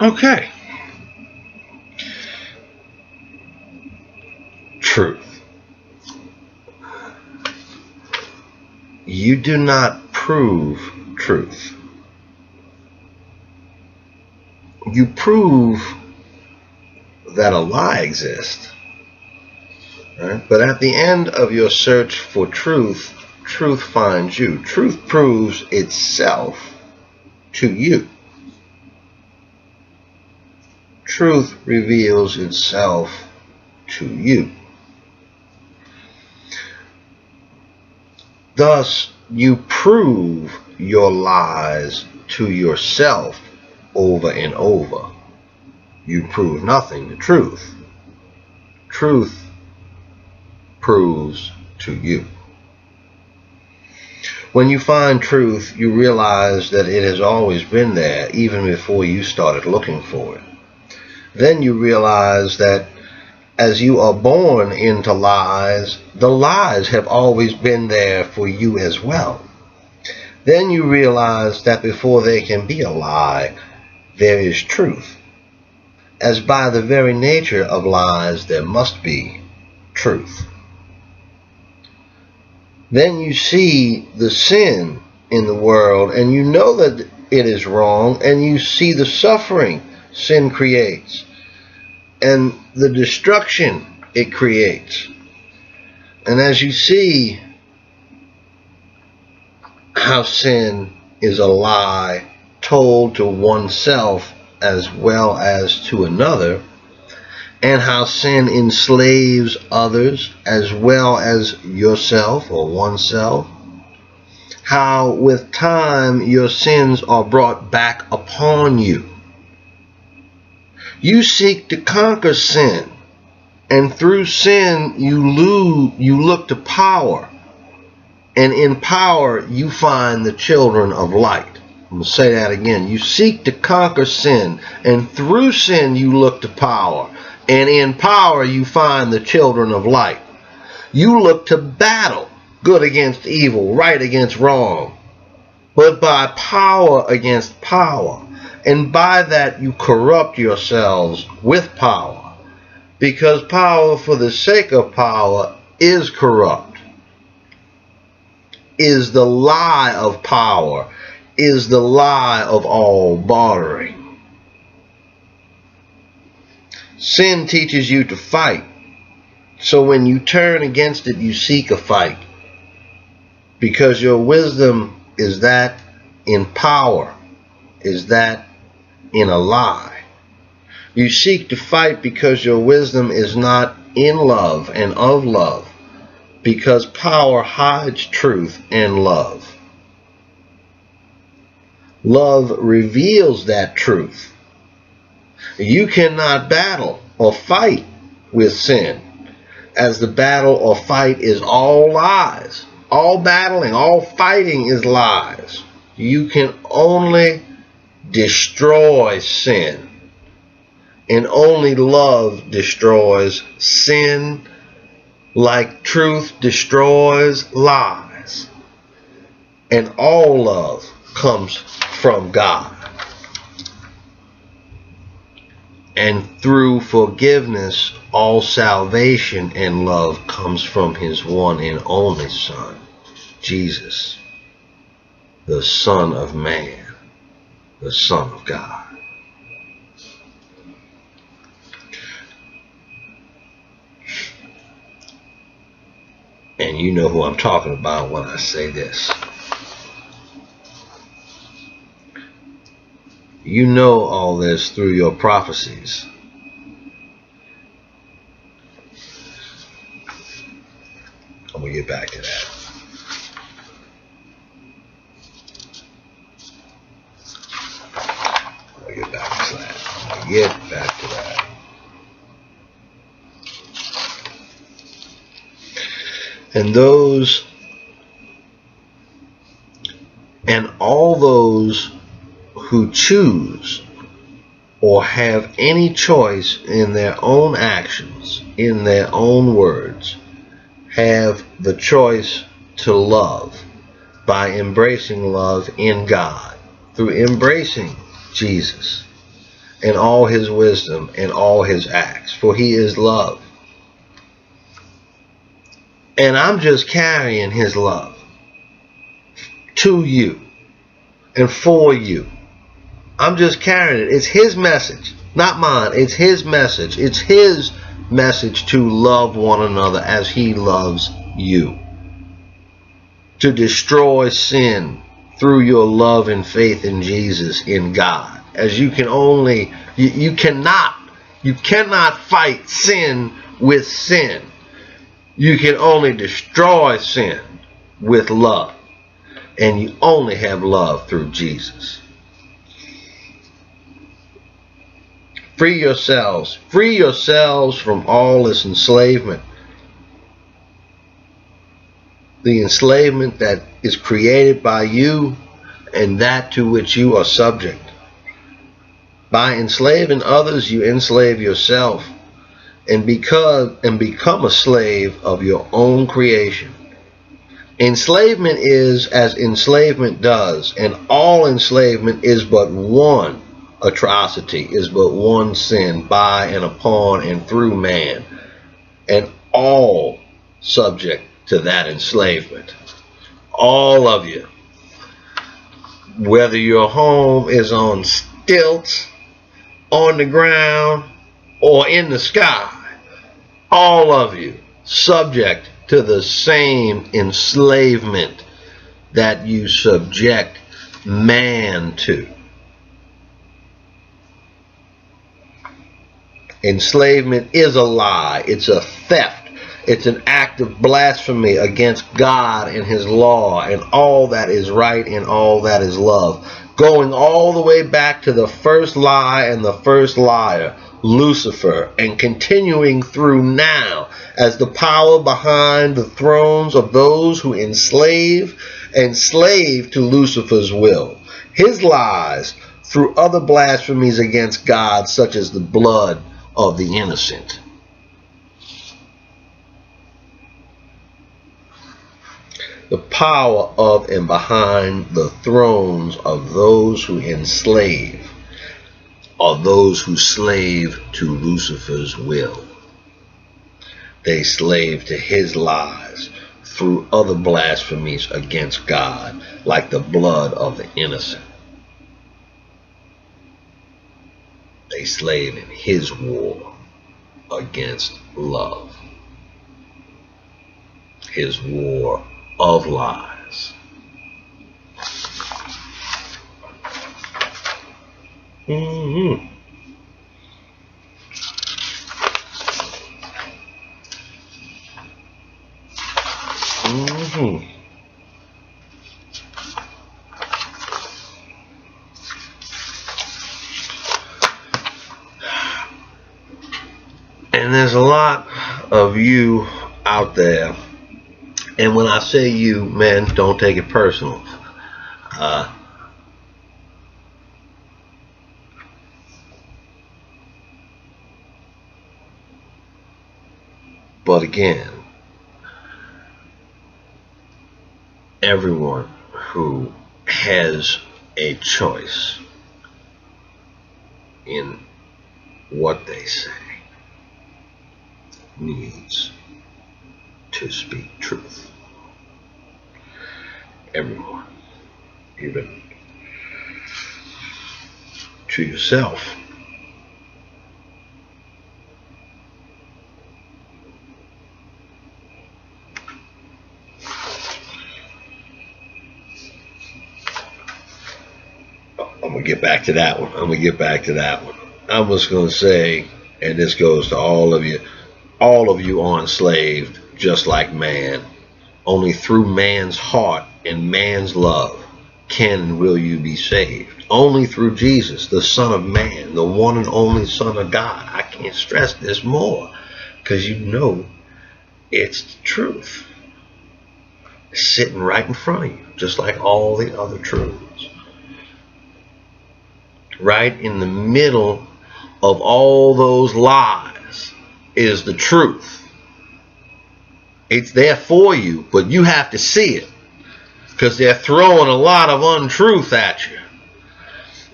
Okay. Truth. You do not prove truth. You prove that a lie exists. Right? But at the end of your search for truth, truth finds you. Truth proves itself to you. Truth reveals itself to you. Thus, you prove your lies to yourself over and over. You prove nothing to truth. Truth proves to you. When you find truth, you realize that it has always been there, even before you started looking for it. Then you realize that as you are born into lies, the lies have always been there for you as well. Then you realize that before there can be a lie, there is truth. As by the very nature of lies, there must be truth. Then you see the sin in the world, and you know that it is wrong, and you see the suffering sin creates, and the destruction it creates. And as you see how sin is a lie told to oneself as well as to another, and how sin enslaves others as well as yourself or oneself, how with time your sins are brought back upon you. You seek to conquer sin, and through sin you look to power, and in power you find the children of light. I'm going to say that again. You seek to conquer sin, and through sin you look to power, and in power you find the children of light. You look to battle, good against evil, right against wrong, but by power against power. And by that you corrupt yourselves with power, because power for the sake of power is corrupt, is the lie of power, is the lie of all bartering. Sin teaches you to fight, so when you turn against it, you seek a fight, because your wisdom is that in power, is that in a lie. You seek to fight because your wisdom is not in love and of love, because power hides truth and love. Love reveals that truth. You cannot battle or fight with sin, as the battle or fight is all lies. All battling, all fighting is lies. You can only destroy sin, and only love destroys sin, like truth destroys lies. And all love comes from God. And through forgiveness, all salvation and love comes from His one and only Son, Jesus, the Son of Man, the Son of God. And you know who I'm talking about when I say this. You know all this through your prophecies. I'm going to get back to that. Get back to that. And all those who choose or have any choice in their own actions, in their own words, have the choice to love by embracing love in God, through embracing Jesus, and all his wisdom and all his acts, for he is love. And I'm just carrying his love to you and for you. I'm just carrying it. It's his message, not mine. It's his message. It's his message to love one another as he loves you. To destroy sin through your love and faith in Jesus, in God. As you can only, you cannot fight sin with sin. You can only destroy sin with love. And you only have love through Jesus. Free yourselves from all this enslavement. The enslavement that is created by you and that to which you are subject. By enslaving others, you enslave yourself and become a slave of your own creation. Enslavement is as enslavement does, and all enslavement is but one atrocity, is but one sin by and upon and through man, and all subject to that enslavement. All of you. Whether your home is on stilts, on the ground, or in the sky, all of you subject to the same enslavement that you subject man to. Enslavement is a lie. It's a theft. It's an act of blasphemy against God and his law and all that is right and all that is love. Going all the way back to the first lie and the first liar, Lucifer, and continuing through now as the power behind the thrones of those who enslave to Lucifer's will. His lies through other blasphemies against God, such as the blood of the innocent. The power of and behind the thrones of those who enslave are those who slave to Lucifer's will. They slave to his lies through other blasphemies against God, like the blood of the innocent. They slave in his war against love. His war of lies. Mm-hmm. Mm-hmm. And there's a lot of you out there. And when I say you, men, don't take it personal. But again, everyone who has a choice in what they say needs to speak truth. Everyone, even to yourself. I'm going to get back to that one. I was going to say, and this goes to all of you are enslaved just like man. Only through man's heart and man's love can and will you be saved. Only through Jesus, the Son of Man, the one and only Son of God. I can't stress this more because you know it's the truth. It's sitting right in front of you, just like all the other truths. Right in the middle of all those lies is the truth. It's there for you, but you have to see it because they're throwing a lot of untruth at you.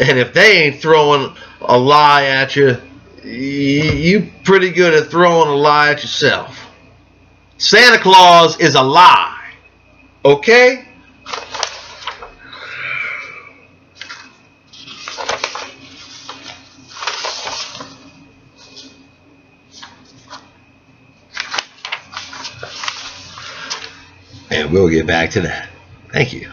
And if they ain't throwing a lie at you, you pretty good at throwing a lie at yourself. Santa Claus is a lie. Okay? And we'll get back to that. Thank you.